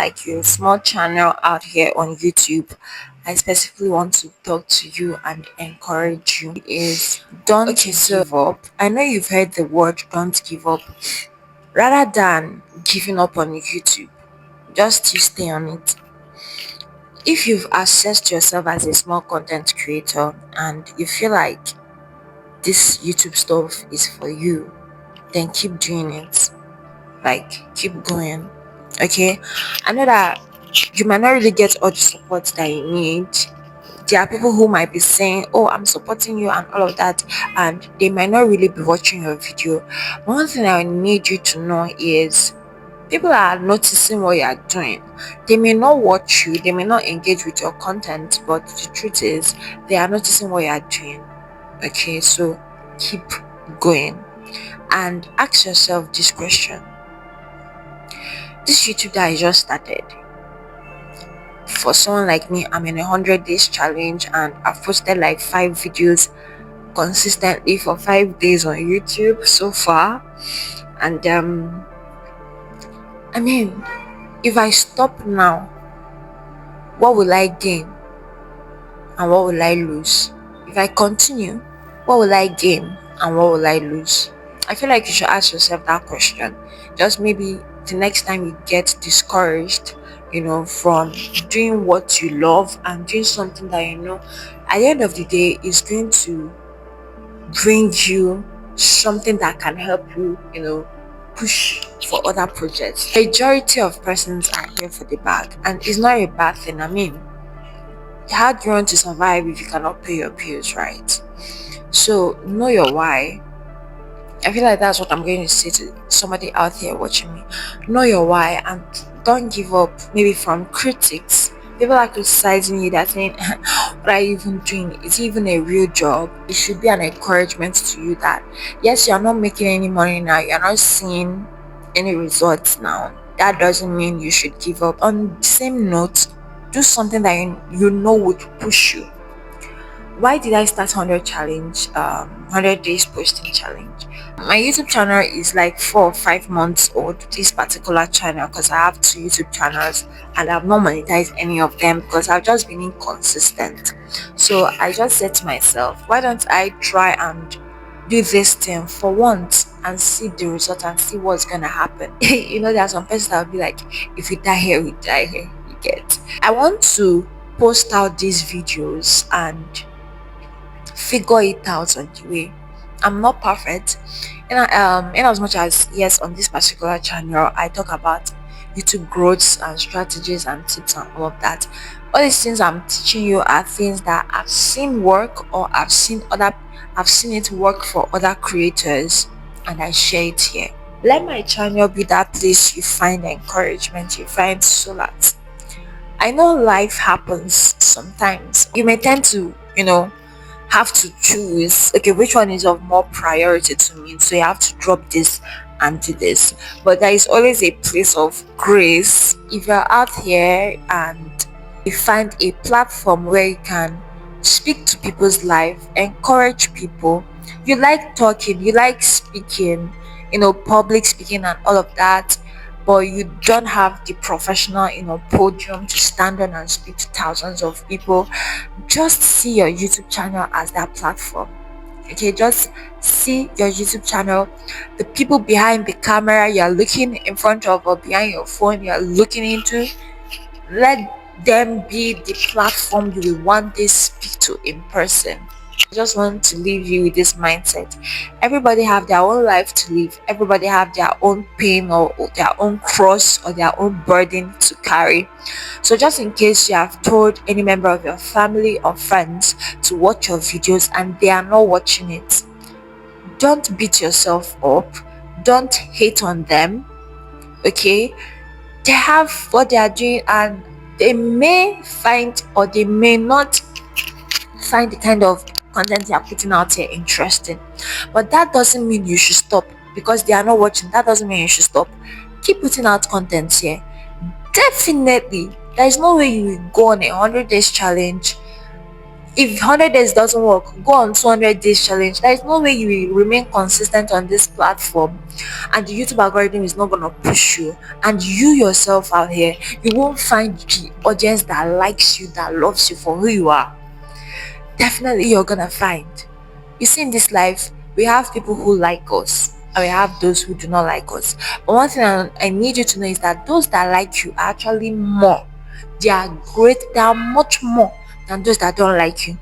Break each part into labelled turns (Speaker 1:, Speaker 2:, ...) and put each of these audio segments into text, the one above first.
Speaker 1: like your small channel out here on YouTube, I specifically want to talk to you and encourage you is don't give up. I know you've heard the word don't give up. Rather than giving up on YouTube, just you stay on it. If you've assessed yourself as a small content creator and you feel like this YouTube stuff is for you, then keep doing it. Like keep going. Okay. I know that you might not really get all the support that you need. There are people who might be saying, oh, I'm supporting you and all of that, and they might not really be watching your video. One thing I need you to know is people are noticing what you are doing. They may not watch you, they may not engage with your content, but the truth is they are noticing what you are doing. Okay, so keep going and ask yourself this question. This YouTube that I just started, for someone like me, I'm in 100 days challenge and I've posted like 5 videos consistently for 5 days on YouTube so far. And I mean, if I stop now, what will I gain and what will I lose? If I continue, what will I gain and what will I lose? I feel like you should ask yourself that question. Just maybe the next time you get discouraged, from doing what you love and doing something that at the end of the day is going to bring you something that can help you, push for other projects. Majority of persons are here for the bag, and it's not a bad thing. I mean, how do you want to survive if you cannot pay your bills, right? So know your why. I feel like that's what I'm going to say to somebody out there watching me. Know your why and don't give up, maybe from critics. People are criticizing you, they're saying, what are you even doing? Is it even a real job? It should be an encouragement to you that, yes, you're not making any money now, you're not seeing any results now. That doesn't mean you should give up. On the same note, do something that you know would push you. Why did I start 100 days posting challenge? My YouTube channel is like 4 or 5 months old, this particular channel, because I have 2 YouTube channels and I've not monetized any of them because I've just been inconsistent. So I just said to myself, why don't I try and do this thing for once and see the result and see what's gonna happen. There are some persons that will be like, if you die here, we die here. You get. I want to post out these videos and figure it out on the way. I'm not perfect. In as much as, yes, on this particular channel I talk about YouTube growths and strategies and tips and all of that. All these things I'm teaching you are things that I've seen work, or I've seen it work for other creators, and I share it here. Let my channel be that place you find encouragement, you find solace. I know life happens sometimes. You may tend to, have to choose, okay, which one is of more priority to me, so you have to drop this and do this. But there is always a place of grace. If you're out here and you find a platform where you can speak to people's life, encourage people, you like talking, you like speaking, public speaking and all of that, but you don't have the professional podium to stand on and speak to thousands of people, just see your YouTube channel as that platform. Okay, just see your YouTube channel, the people behind the camera you're looking in front of or behind your phone you're looking into, let them be the platform you will one day speak to in person. I just want to leave you with this mindset. Everybody have their own life to live. Everybody have their own pain or their own cross or their own burden to carry. So just in case you have told any member of your family or friends to watch your videos and they are not watching it, don't beat yourself up. Don't hate on them. Okay? They have what they are doing and they may find or they may not find the kind of content they are putting out here interesting, but that doesn't mean you should stop. Because they are not watching, that doesn't mean you should stop. Keep putting out content here. Definitely there is no way you will go on 100 days challenge, If 100 days doesn't work, go on 200 days challenge. There is no way you will remain consistent on this platform and the YouTube algorithm is not going to push you, and you yourself out here, you won't find the audience that likes you, that loves you for who you are. Definitely you're gonna find, you see, in this life we have people who like us and we have those who do not like us. But one thing I need you to know is that those that like you are actually more. They are great, they are much more than those that don't like you.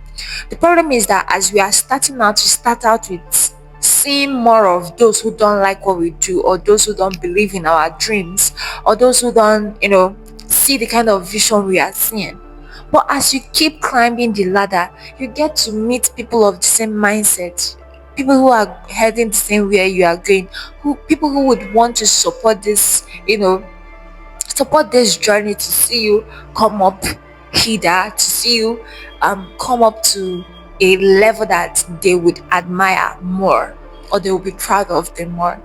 Speaker 1: The problem is that as we are starting out, we start out with seeing more of those who don't like what we do, or those who don't believe in our dreams, or those who don't, see the kind of vision we are seeing. But as you keep climbing the ladder, you get to meet people of the same mindset, people who are heading the same way you are going, who people who would want to support this journey, to see you come up hither, to see you come up to a level that they would admire more, or they will be proud of them more.